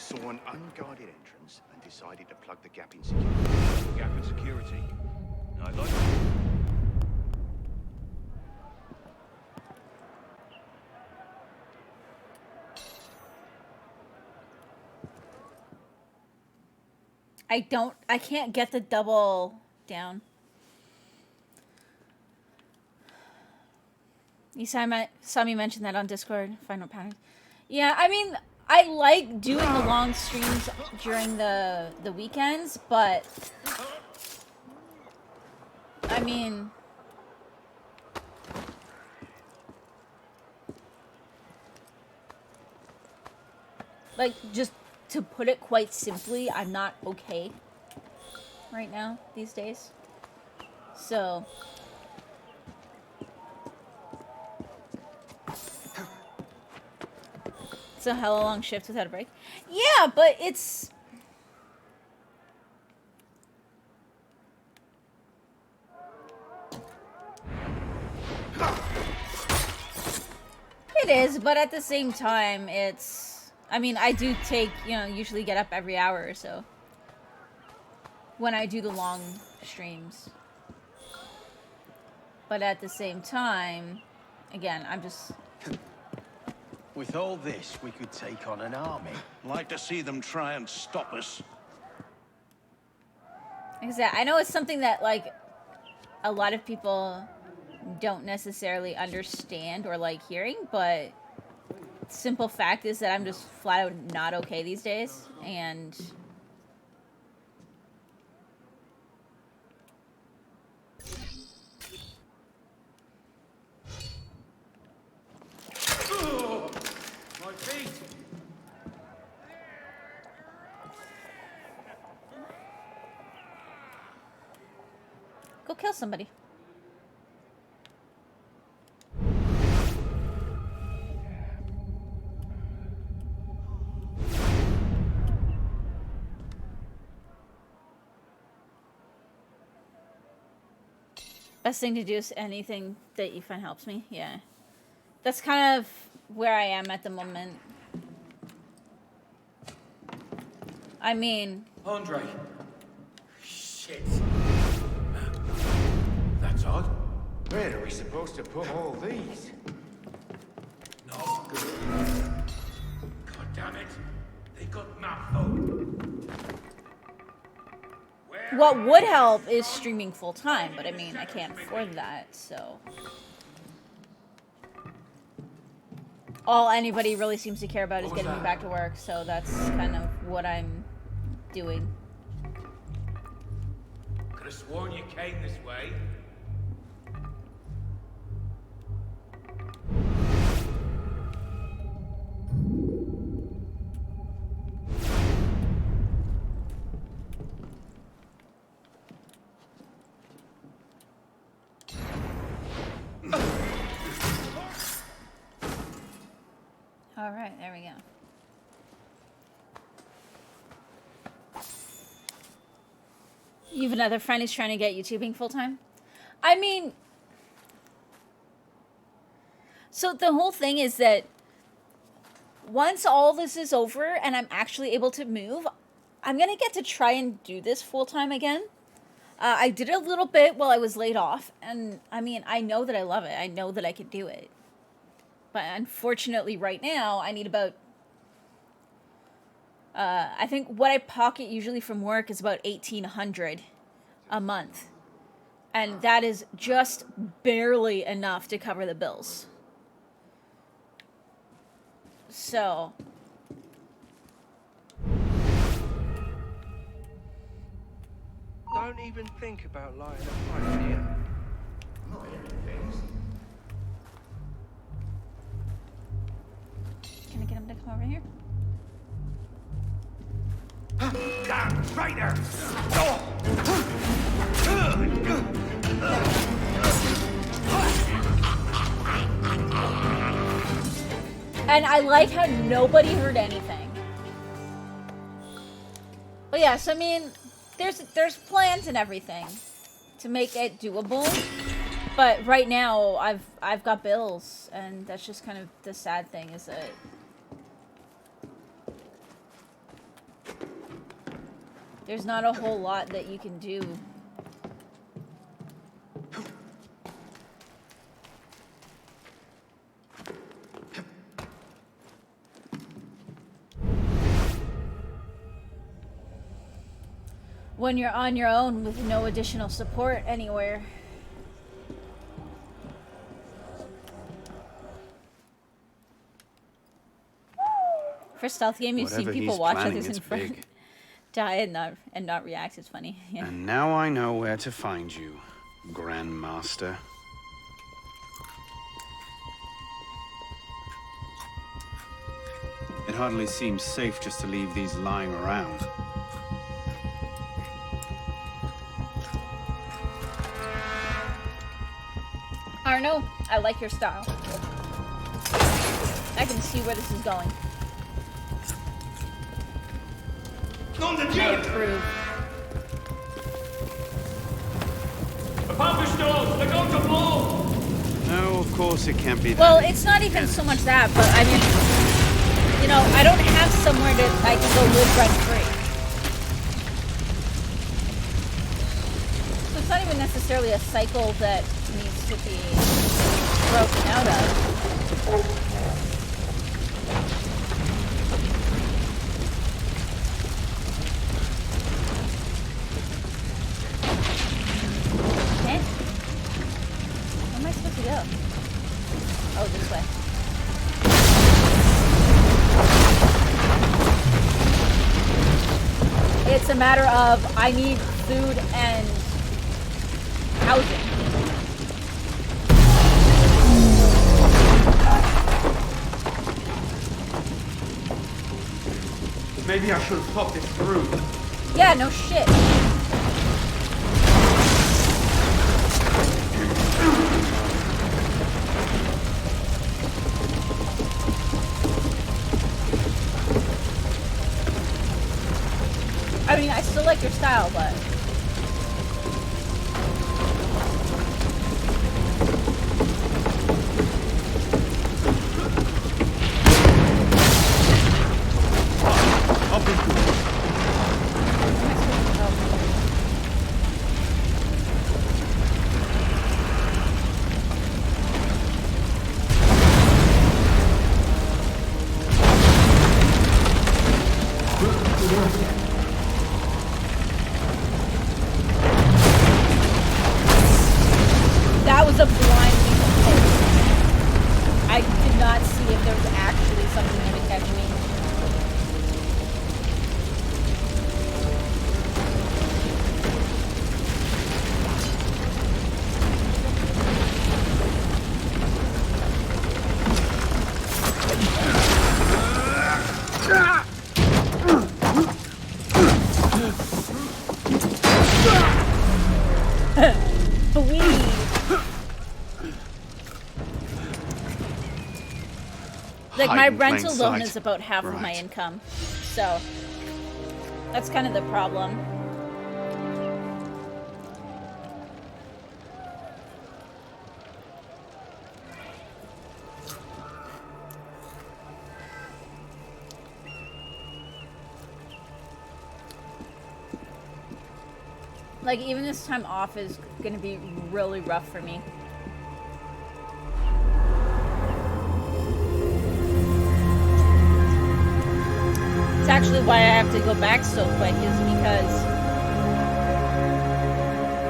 saw an unguarded entrance and decided to plug the gap in security. Gap in security. I like it. I can't get the double down. You saw me mention that on Discord, Final Pattern. Yeah, I mean, I like doing the long streams during the weekends, but I mean, like, just to put it quite simply, I'm not okay right now these days. So it's a hella long shift without a break. Yeah, but it's it is, but at the same time, it's, I mean, I do take, usually get up every hour or so when I do the long streams. But at the same time, again, I'm just... With all this, we could take on an army. Like to see them try and stop us. Like I said, I know it's something that, like, a lot of people don't necessarily understand or like hearing, but simple fact is that I'm just flat out not okay these days, and My feet. go kill somebody. Best thing to do is anything that you find helps me. Yeah. That's kind of where I am at the moment. I mean... Andre. Shit. That's odd. Where are we supposed to put all these? No. God damn it. They got map phone. What would help is streaming full time, but I mean, I can't afford that, so... All anybody really seems to care about is getting me back to work, so that's kind of what I'm doing. Could have sworn you came this way. All right, there we go. You have another friend who's trying to get YouTubing full-time? I mean... So the whole thing is that once all this is over and I'm actually able to move, I'm going to get to try and do this full-time again. I did it a little bit while I was laid off, and I mean, I know that I love it. I know that I can do it. But unfortunately, right now, I need about... I think what I pocket usually from work is about $1,800 a month. And that is just barely enough to cover the bills. So... Don't even think about lighting a pipe here. Not hearing things. Can I get him to come over here? Damn traitor! And I like how nobody heard anything. But yeah, so I mean, there's plans and everything to make it doable. But right now, I've got bills, and that's just kind of the sad thing is that There's not a whole lot that you can do. When you're on your own with no additional support anywhere. For stealth game, you've seen Whatever people he's watch planning, others in it's front big. die and not react. It's funny. Yeah. And now I know where to find you, Grandmaster. It hardly seems safe just to leave these lying around. Arno, I like your style. I can see where this is going. I approve. The pumper stalls! They're going to blow! No, of course it can't be that. Well, it's not even so much that, but I mean, you know, I don't have somewhere that I can go live rent free. So it's not even necessarily a cycle that needs to be broken out of. Okay. Where am I supposed to go? Oh, this way. It's a matter of I need food and housing. Maybe I should have thought this through. Yeah, no shit. I mean, I still like your style, but... I'll be cool. That was a blind leap of faith. I did not see if there was actually something there to catch me. Like, my Hide in plain rent alone sight. is about half of my Right. income. So, that's kind of the problem. Like, even this time off is gonna be really rough for me. It's actually why I have to go back so quick, is because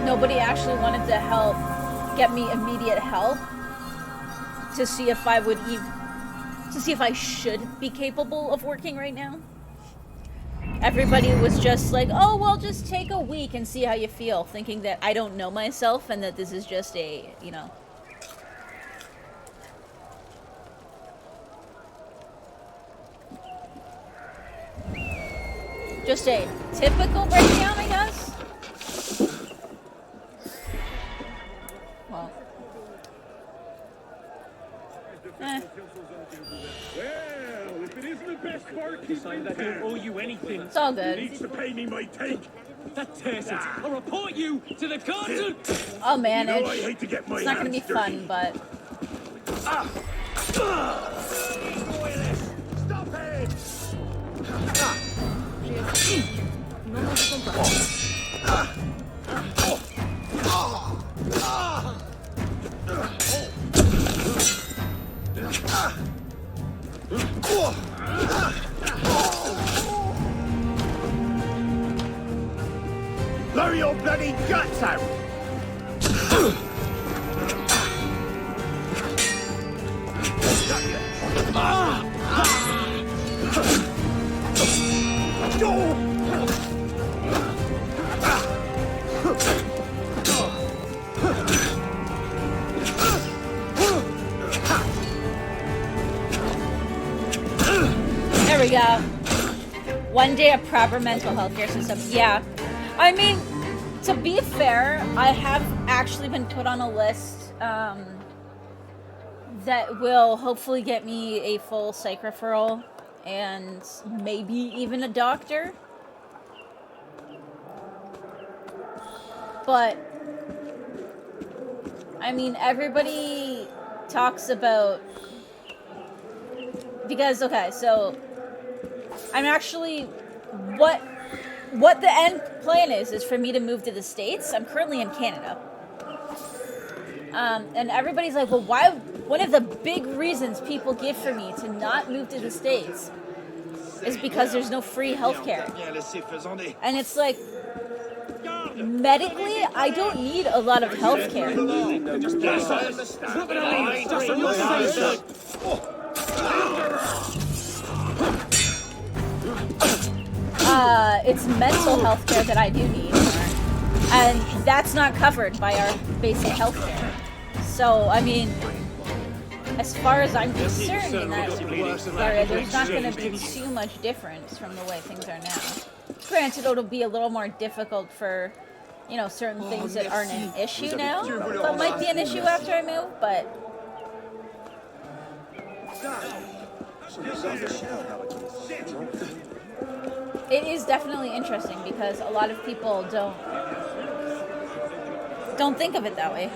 nobody actually wanted to help get me immediate help to see if I would even to see if I should be capable of working right now. Everybody was just like, oh, well, just take a week and see how you feel, thinking that I don't know myself and that this is just a, you know. Just a typical breakdown, I guess? Well. Well, if it isn't the best barkeep in I don't owe town, you anything. It's all he good. needs to pay me my take. That tears it. I'll report you to the council. I'll manage. You know I hate to get my It's not gonna be hands fun, but Stop it! Blow your bloody guts out! There we go. One day a proper mental health care system. Yeah. I mean, to be fair, I have actually been put on a list that will hopefully get me a full psych referral and maybe even a doctor. But, I mean, everybody talks about... Because, okay, so... I'm actually... What the end plan is for me to move to the States. I'm currently in Canada. And everybody's like, well, why... One of the big reasons people give for me to not move to the States is because there's no free healthcare. And it's like... Medically, I don't need a lot of healthcare. It's mental health care that I do need, and that's not covered by our basic health care. So, I mean, as far as I'm concerned in that area, there's not going to be too much difference from the way things are now. Granted, it'll be a little more difficult for, you know, certain things that aren't an issue now, but might be an issue after I move, but... It is definitely interesting because a lot of people don't think of it that way.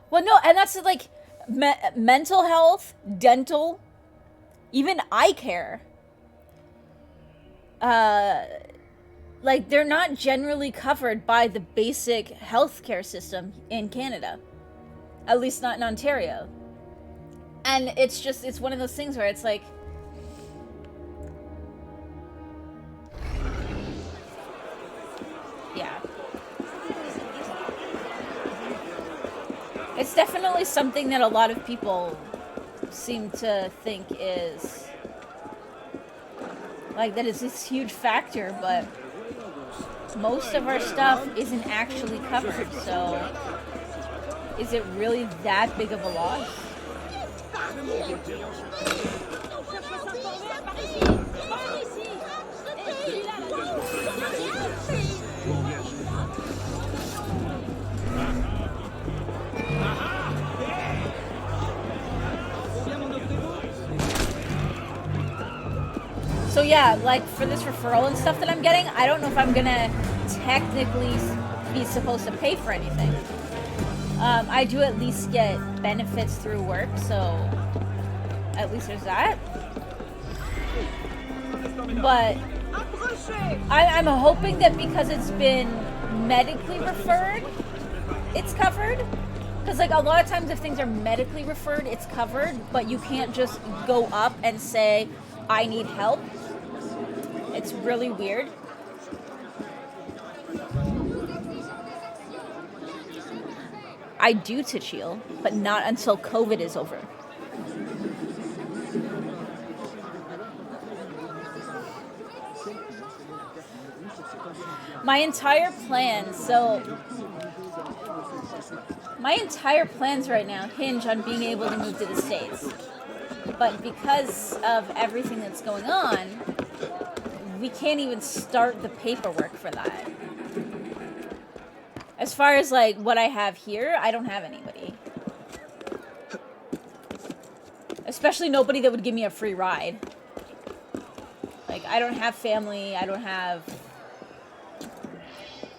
Well, no, and that's like mental health, dental, even eye care. Like, they're not generally covered by the basic healthcare system in Canada. At least not in Ontario. And it's one of those things where it's like... Yeah. It's definitely something that a lot of people seem to think is... Like, that is this huge factor, but... Most of our stuff isn't actually covered, so is it really that big of a loss? So yeah, like for this referral and stuff that I'm getting, I don't know if I'm gonna technically be supposed to pay for anything. I do at least get benefits through work, so at least there's that. But I'm hoping that because it's been medically referred, it's covered. Because like a lot of times if things are medically referred, it's covered, but you can't just go up and say, I need help. It's really weird. I do Tchiil, but not until COVID is over. My entire plans right now hinge on being able to move to the States. But because of everything that's going on, we can't even start the paperwork for that. As far as like what I have here, I don't have anybody. Especially nobody that would give me a free ride. Like, I don't have family, I don't have...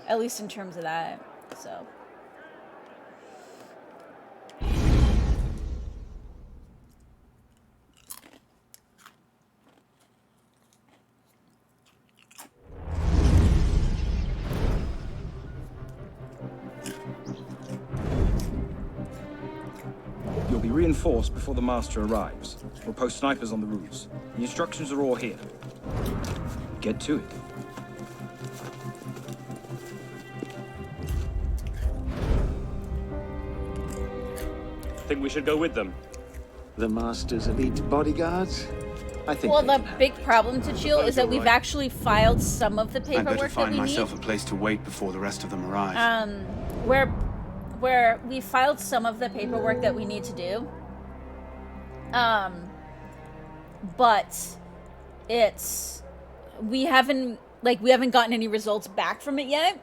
At least in terms of that, so... reinforce before the Master arrives. We'll post snipers on the roofs. The instructions are all here. Get to it. Think we should go with them? The Master's elite bodyguards? I think. Well, they the can big problem to Jill is that all we've right. actually filed some of the I paperwork better that find we myself need. a place to wait before the rest of them arrive. Where we filed some of the paperwork that we need to do. But we haven't gotten any results back from it yet.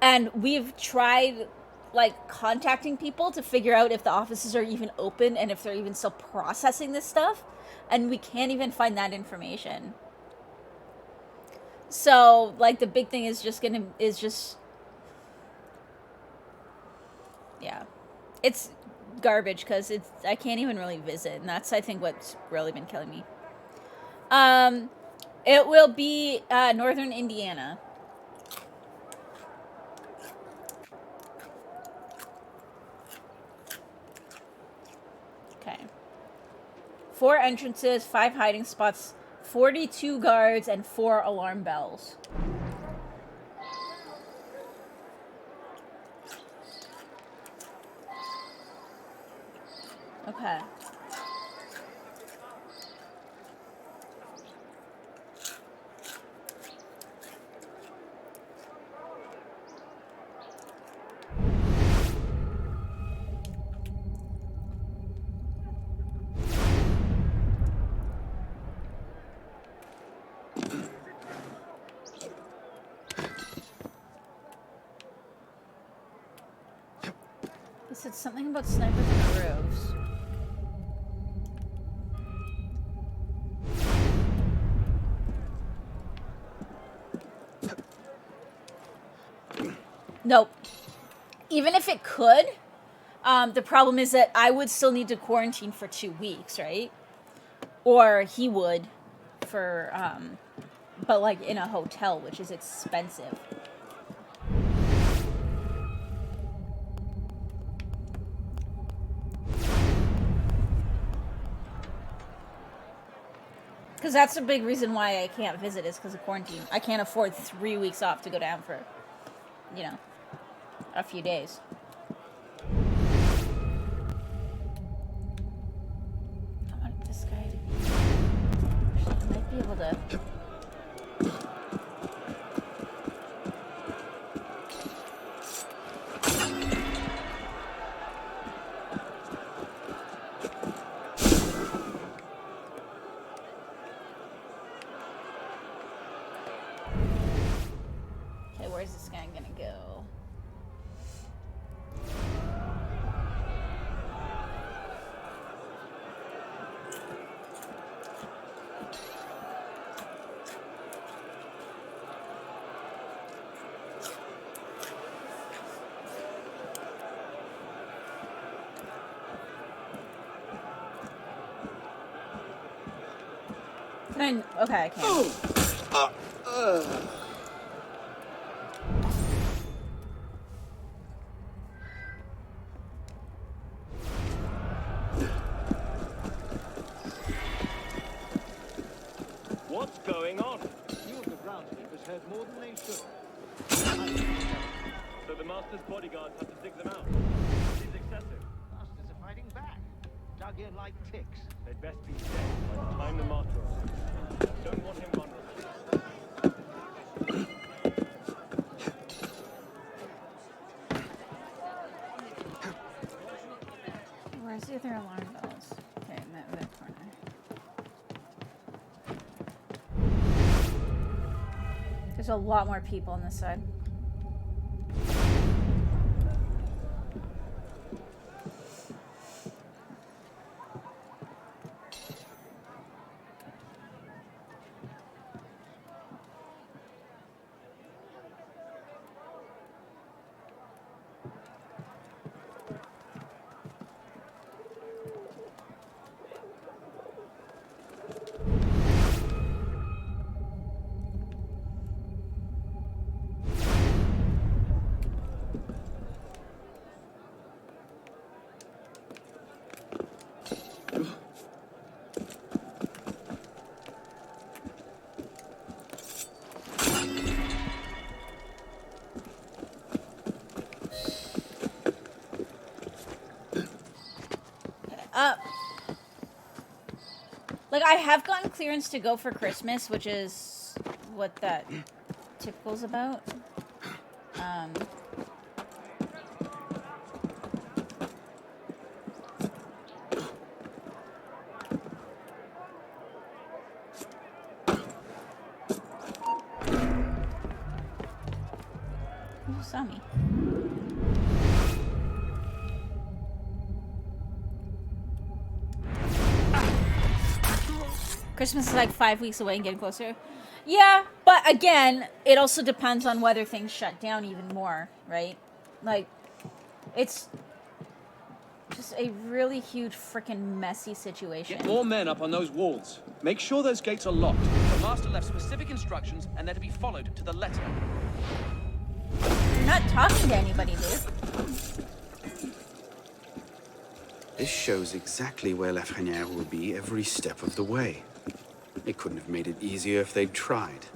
And we've tried contacting people to figure out if the offices are even open and if they're even still processing this stuff, and we can't even find that information. So the big thing is yeah, it's garbage because I can't even really visit, and that's I think what's really been killing me. It will be northern Indiana. Okay. 4 entrances, 5 hiding spots, 42 guards, and 4 alarm bells. Okay. He said something about snipers on the roofs. Nope. Even if it could, the problem is that I would still need to quarantine for 2 weeks, right? Or he would for, but in a hotel, which is expensive. Because that's a big reason why I can't visit is because of quarantine. I can't afford 3 weeks off to go down for, a few days. I want this guy to be... I might be able to... Okay, where's this guy gonna go? Okay, I can't. What's going on? You of the groundskeepers heard more than they should. So the Master's bodyguards have to dig them out. Seems excessive. Masters are fighting back. Dug in like ticks. They'd best be dead by the time the Master arrives. Don't want him vulnerable. Where's the other alarm bells? Okay, in that corner. There's a lot more people on this side. Like, I have gotten clearance to go for Christmas, which is what that typical's about. Who saw me? Christmas is like 5 weeks away and getting closer. Yeah, but again, it also depends on whether things shut down even more, right? Like, it's just a really huge, freaking messy situation. Get more men up on those walls. Make sure those gates are locked. The Master left specific instructions, and they're to be followed to the letter. You're not talking to anybody, dude. This shows exactly where Lafreniere will be every step of the way. They couldn't have made it easier if they'd tried.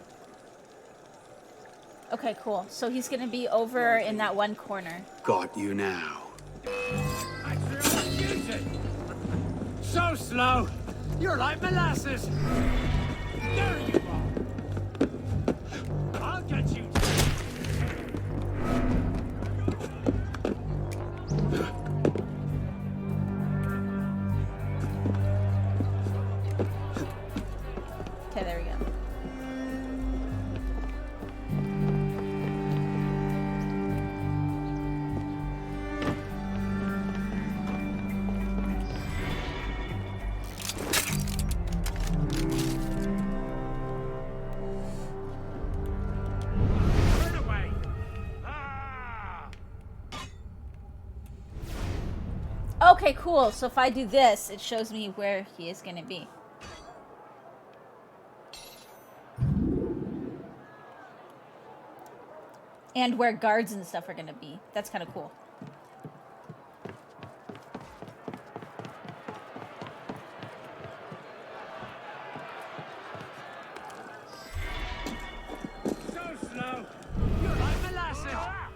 Okay, cool. So he's gonna be over in that one corner. Got you now. So slow! You're like molasses! There you are! I'll get you! Okay, there we go. Turn away! Ah! Okay, cool. So if I do this, it shows me where he is gonna be. And where guards and stuff are gonna be. That's kind of cool. So slow! You're like molasses! Ah!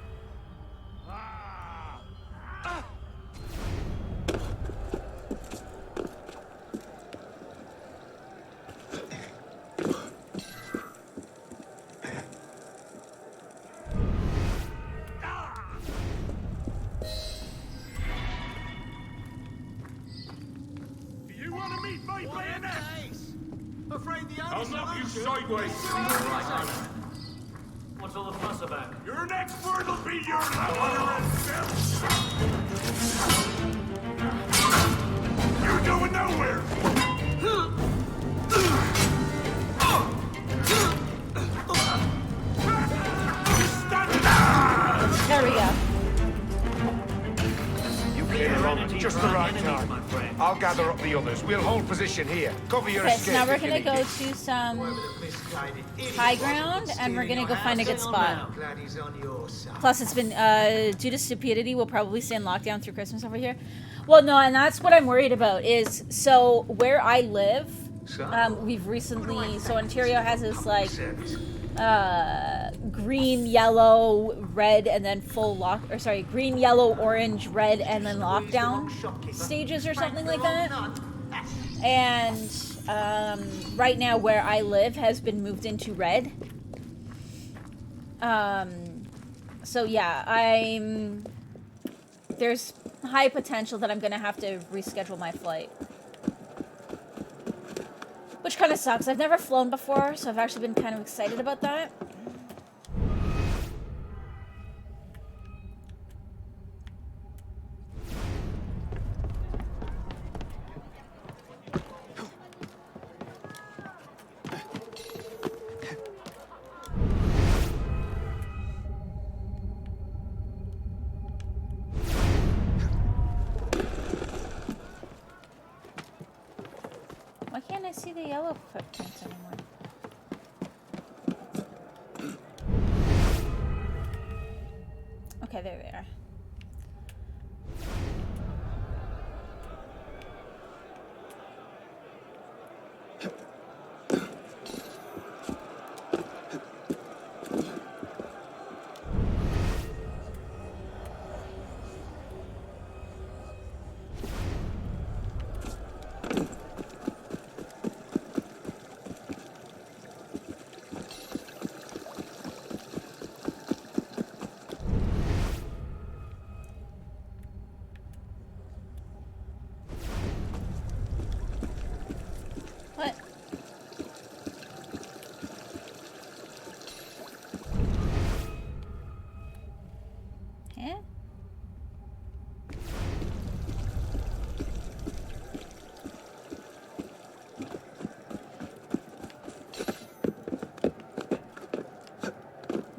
Ah! You want to meet my bayonet? I'll knock you sideways. What's all the fuss about? Your next word will be your last. You're going nowhere. There we go. You came along at just the right time. I'll gather up the others. We'll hold position here. Cover your Okay, escape. so now we're if you gonna need go it. to some high ground, and we're gonna go find a good spot. Plus, it's been due to stupidity, we'll probably stay in lockdown through Christmas over here. Well, no, and that's what I'm worried about. Is so where I live, we've recently. So Ontario has this like green, yellow, red, and then full lock. Or sorry, green, yellow, orange, red, and then lockdown stages or something like that. And right now where I live has been moved into red. So yeah, there's high potential that I'm gonna have to reschedule my flight. Which kind of sucks. I've never flown before, so I've actually been kind of excited about that. Why can't I see the yellow footprints anymore? Okay, there they are.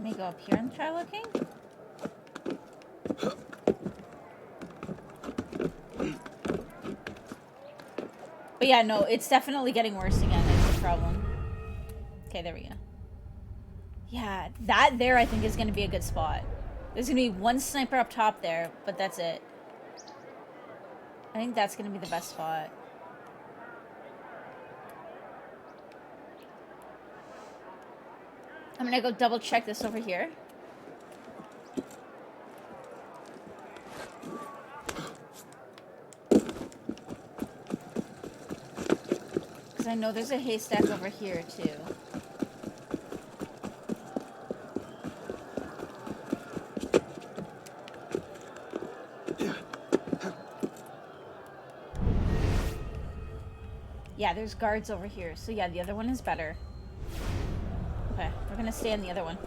Let me go up here and try looking. But yeah, no, it's definitely getting worse again. That's the problem. Okay, there we go. Yeah, that there I think is going to be a good spot. There's going to be one sniper up top there, but that's it. I think that's going to be the best spot. I'm going to go double check this over here. Because I know there's a haystack over here too. Yeah, there's guards over here. So yeah, the other one is better. Okay, we're gonna stay on the other one.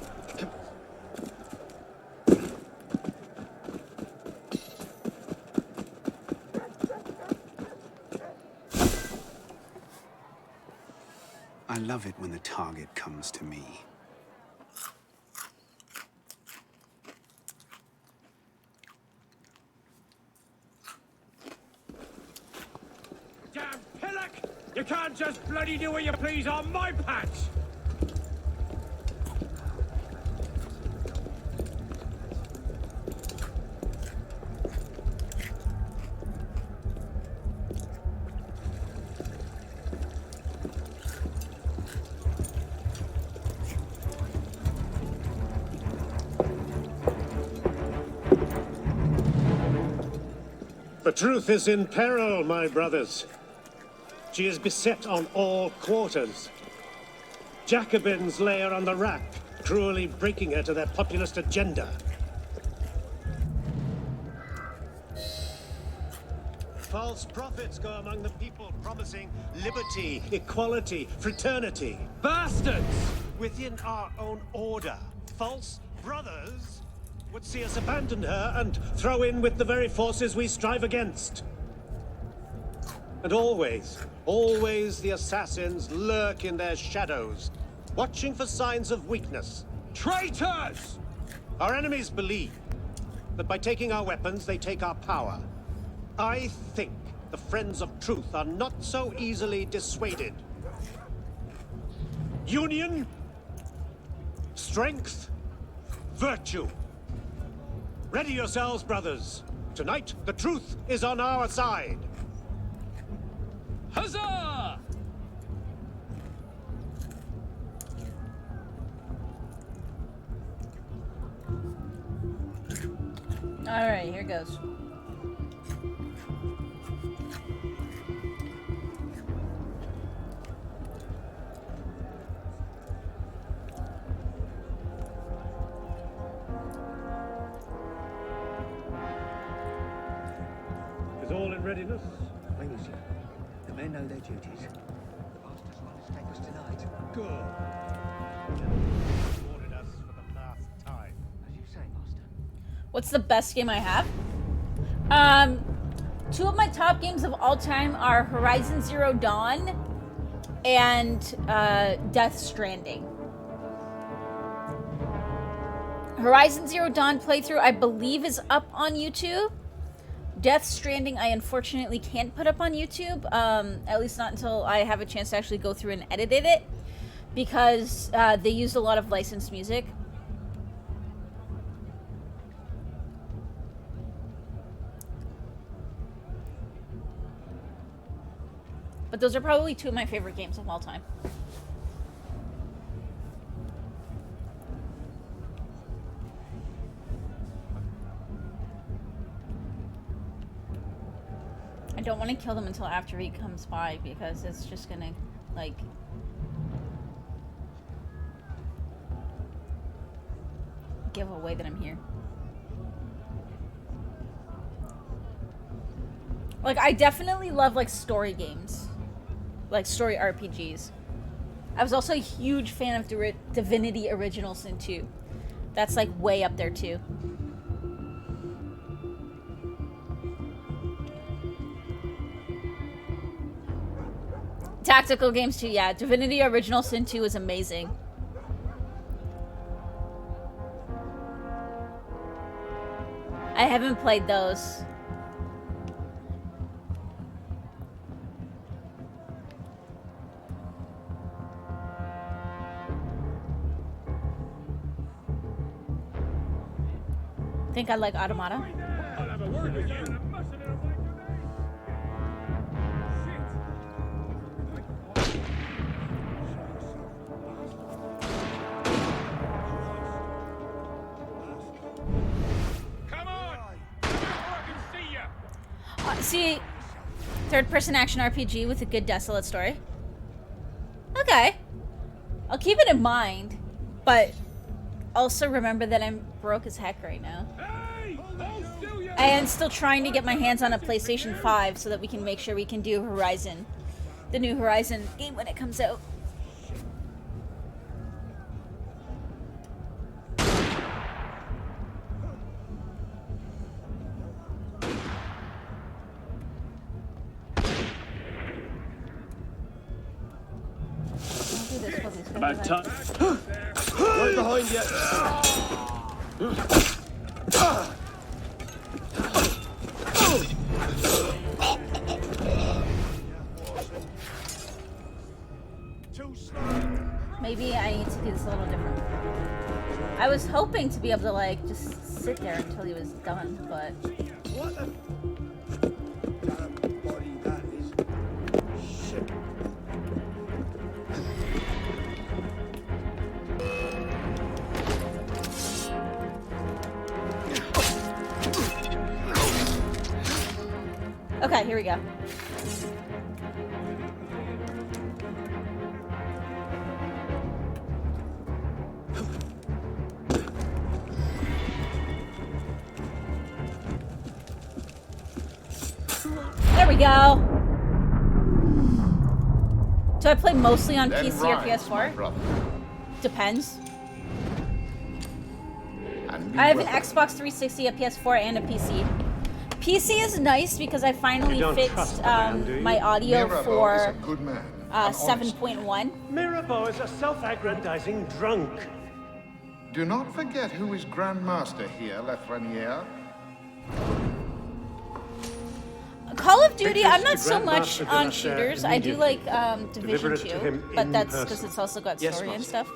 I love it when the target comes to me. Damn pillock! You can't just bloody do what you please on my patch! The truth is in peril, my brothers. She is beset on all quarters. Jacobins lay her on the rack, cruelly breaking her to their populist agenda. False prophets go among the people promising liberty, equality, fraternity. Bastards! Within our own order, false brothers would see us abandon her and throw in with the very forces we strive against. And always, always the assassins lurk in their shadows, watching for signs of weakness. Traitors! Our enemies believe that by taking our weapons, they take our power. I think the friends of truth are not so easily dissuaded. Union, strength, virtue. Ready yourselves, brothers. Tonight, the truth is on our side. Huzzah! All right, here goes. Is all in readiness? Wait, sir. The men know their duties. The bastards won't escape us tonight. Good. Ordered us for the last time. As you say, Master. What's the best game I have? Two of my top games of all time are Horizon Zero Dawn and Death Stranding. Horizon Zero Dawn playthrough, I believe, is up on YouTube. Death Stranding, I unfortunately can't put up on YouTube, at least not until I have a chance to actually go through and edit it, because they used a lot of licensed music. But those are probably two of my favorite games of all time. I don't want to kill them until after he comes by, because it's just gonna, like, give away that I'm here. Like, I definitely love, like, story games. Like, story RPGs. I was also a huge fan of Divinity Original Sin 2. That's, like, way up there, too. Tactical games too, yeah. Divinity Original Sin 2 is amazing. I haven't played those. Think I like Automata. I'll have a word with you. Come on! I can see you. See, third-person action RPG with a good desolate story. Okay. I'll keep it in mind, but also remember that I'm broke as heck right now. I am still trying to get my hands on a PlayStation 5 so that we can make sure we can do Horizon. The new Horizon game when it comes out. About time. Right behind you. Maybe I need to do this a little different. I was hoping to be able to like just sit there until he was done, but What the? Body that is. Shit. okay, here we go. There we go. Do I play mostly on PC or PS4? Depends. I have an Xbox 360, a PS4, and a PC. PC is nice because I finally fixed my audio for 7.1. Mirabeau is a self-aggrandizing drunk. Do not forget who is Grandmaster here, Lafreniere. Call of Duty, I'm not so much on shooters. I do like Division 2, but that's because it's also got story and stuff.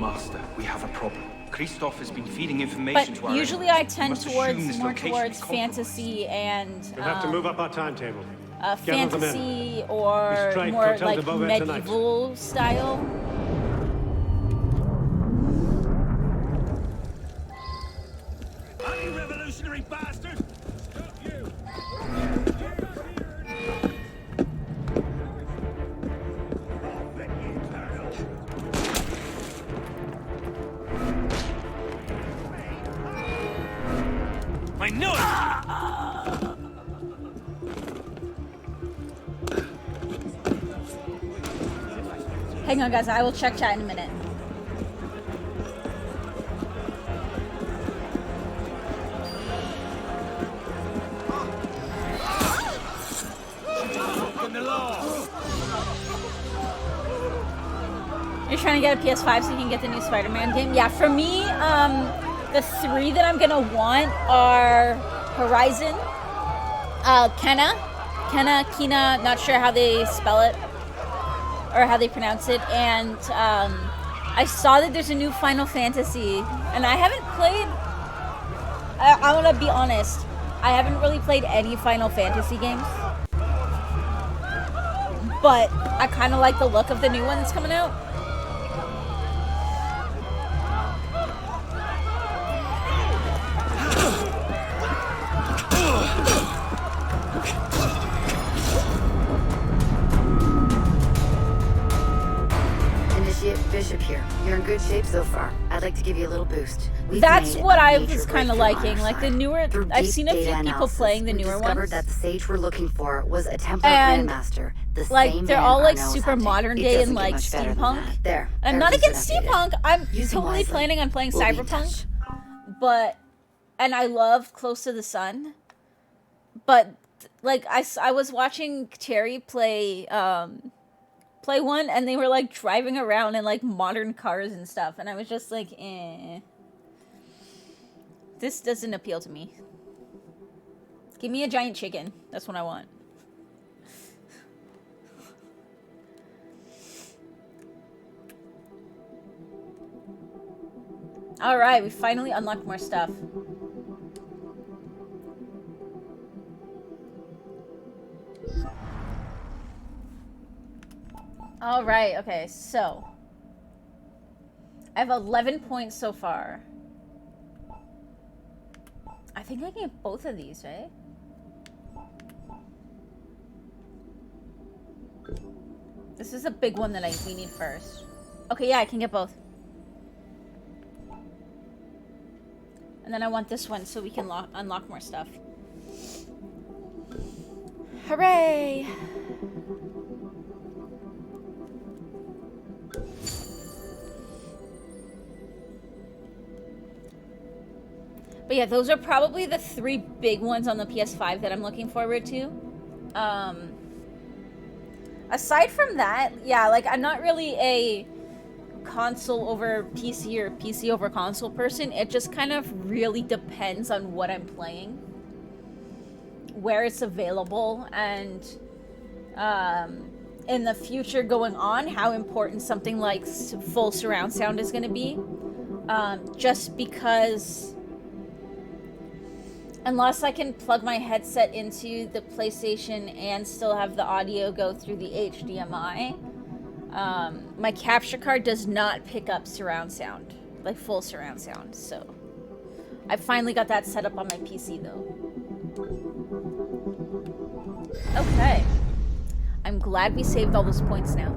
Master, we have a problem. Christoph has been feeding information to our Usually I tend must assume this more location towards is compromised. fantasy and We'll have to move up our timetable. fantasy or Straight more Hotel de like Beauvais tonight. medieval style. Anti-revolutionary bastard! Stop you! I know it! Hang on, guys. I will check chat in a minute. You're trying to get a PS5 so you can get the new Spider-Man game? Yeah, for me, the three that I'm gonna want are Horizon, Kena, not sure how they spell it or how they pronounce it, and I saw that there's a new Final Fantasy, and I haven't played. I want to be honest, I haven't really played any Final Fantasy games, but I kind of like the look of the new one that's coming out. Bishop here. You're in good shape so far. I'd like to give you a little boost. That's what I was kind of liking. Like the newer, I've seen a few people playing the newer ones. That the sage we're looking for was a Templar Grandmaster. The like same they're man all like Arnaud's super hunting. modern It day doesn't and get like much better than steampunk. that. There. I'm not against everything's steampunk. I'm Use them totally wisely. planning on playing We'll be in cyberpunk. But and I love Close to the Sun. But like I was watching Terry play one, and they were like driving around in like modern cars and stuff, and I was just like, eh. This doesn't appeal to me. Give me a giant chicken. That's what I want. Alright, we finally unlocked more stuff. Alright, okay, so I have 11 points so far. I think I can get both of these, right? This is a big one that we need first. Okay, yeah, I can get both. And then I want this one so we can unlock more stuff. Hooray! But yeah, those are probably the 3 big ones on the PS5 that I'm looking forward to. Aside from that, yeah, like, I'm not really a console over PC or PC over console person. It just kind of really depends on what I'm playing, where it's available, and in the future going on, how important something like full surround sound is going to be. Just because unless I can plug my headset into the PlayStation and still have the audio go through the HDMI, my capture card does not pick up surround sound, like full surround sound. So I finally got that set up on my PC though. Okay. I'm glad we saved all those points now.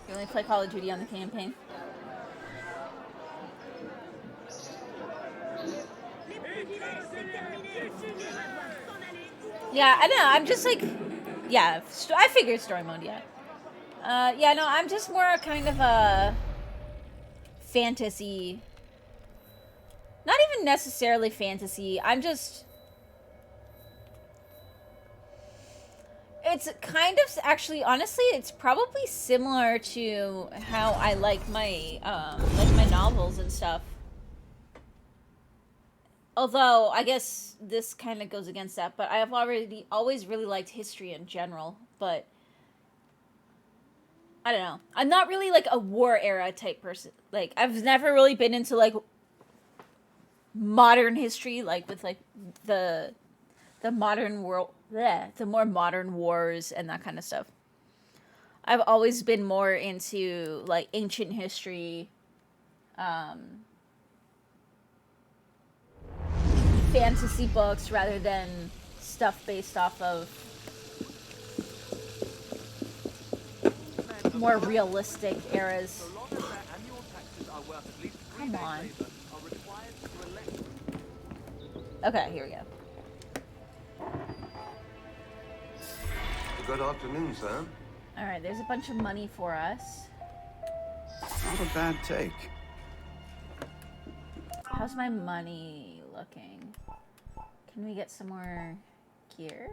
You only play Call of Duty on the campaign? Yeah, I know. I'm just like, yeah, I figured story mode, yeah. Yeah, no, I'm just more kind of a fantasy. Not even necessarily fantasy. I'm just... It's kind of, actually, honestly, it's probably similar to how I like my novels and stuff. Although, I guess this kind of goes against that, but I have always really liked history in general, but I don't know. I'm not really, like, a war era type person. Like, I've never really been into, like, modern history, like, with, like, the modern world, the more modern wars and that kind of stuff. I've always been more into, like, ancient history, fantasy books rather than stuff based off of more realistic eras. Come on. Okay, here we go. Good afternoon, sir. Alright, there's a bunch of money for us. Not a bad take. How's my money looking? Can we get some more gear?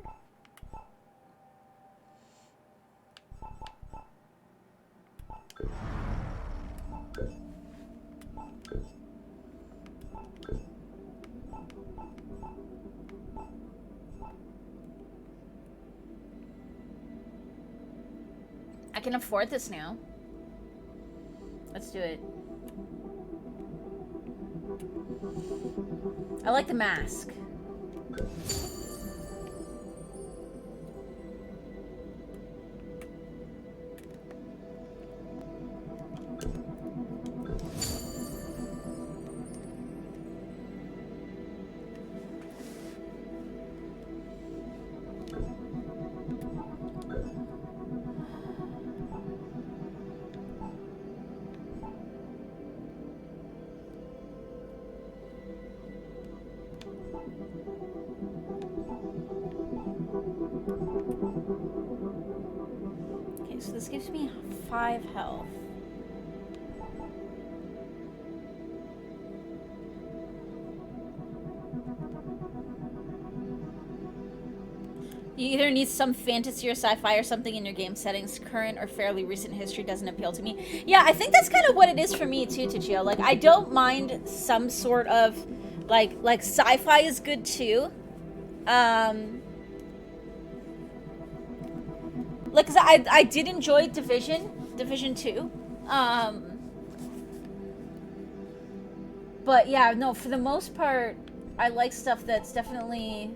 I can afford this now. Let's do it. I like the mask. Okay, so this gives me 5 health. You either need some fantasy or sci-fi or something in your game settings. Current or fairly recent history doesn't appeal to me. Yeah, I think that's kind of what it is for me too, Tachio. Like, I don't mind some sort of, like sci-fi is good too. Like, 'cause I did enjoy Division 2. But yeah, no, for the most part, I like stuff that's definitely...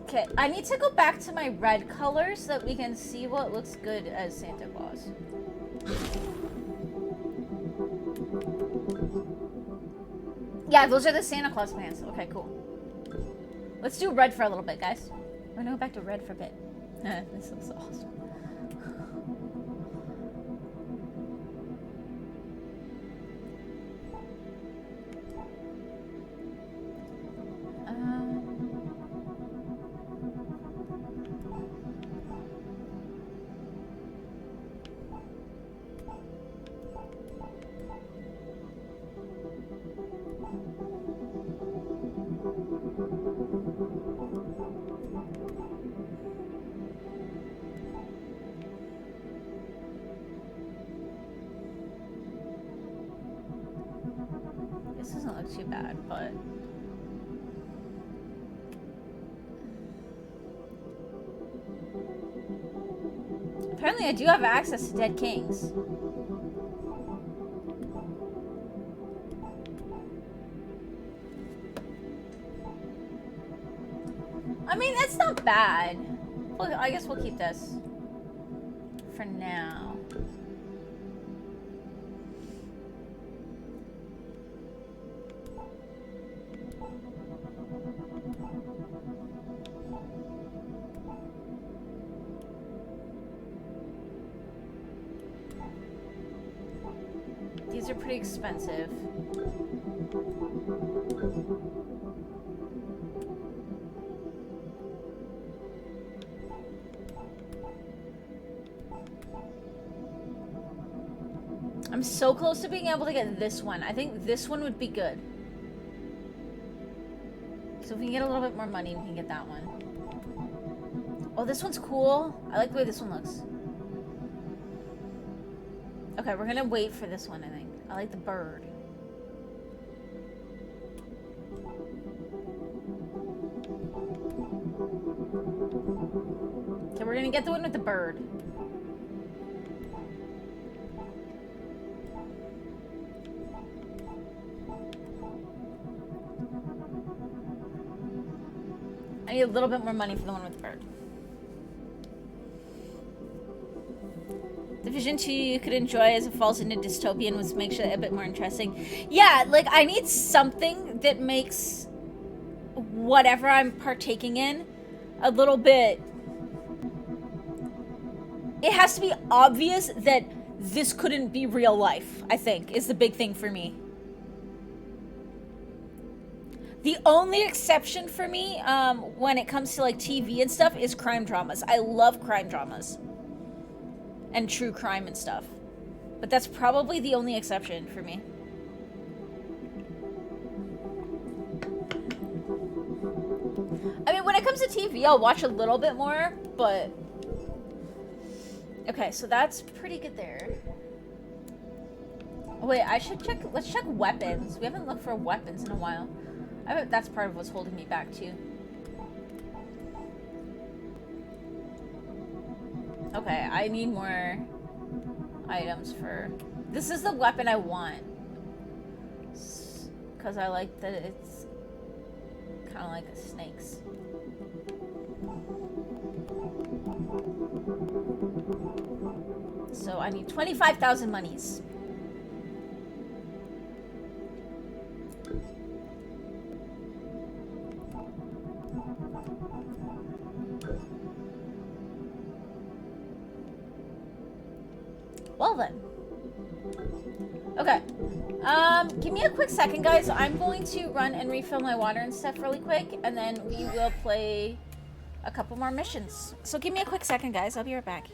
Okay, I need to go back to my red color so that we can see what looks good as Santa Claus. Yeah, those are the Santa Claus pants. Okay, cool. Let's do red for a little bit, guys. We're gonna go back to red for a bit. This looks awesome. This doesn't look too bad, but... Apparently I do have access to Dead Kings. I mean, that's not bad. Well, I guess we'll keep this for now. These are pretty expensive. I'm so close to being able to get this one. I think this one would be good. So if we can get a little bit more money, we can get that one. Oh, this one's cool. I like the way this one looks. Okay, we're gonna wait for this one, I think. I like the bird. Okay, we're gonna get the one with the bird. I need a little bit more money for the one with the bird. Division 2 you could enjoy as it falls into dystopian, which makes it a bit more interesting. Yeah, like, I need something that makes whatever I'm partaking in a little bit... It has to be obvious that this couldn't be real life, I think, is the big thing for me. The only exception for me, when it comes to, like, TV and stuff, is crime dramas. I love crime dramas. And true crime and stuff. But that's probably the only exception for me. I mean, when it comes to TV, I'll watch a little bit more, but... Okay, so that's pretty good there. Oh, wait, I should check... Let's check weapons. We haven't looked for weapons in a while. I bet that's part of what's holding me back, too. Okay, I need more items for... This is the weapon I want. Because I like that it's kind of like snakes. So I need 25,000 monies. Well then. Okay. Give me a quick second, guys. I'm going to run and refill my water and stuff really quick, and then we will play a couple more missions. So give me a quick second, guys. I'll be right back.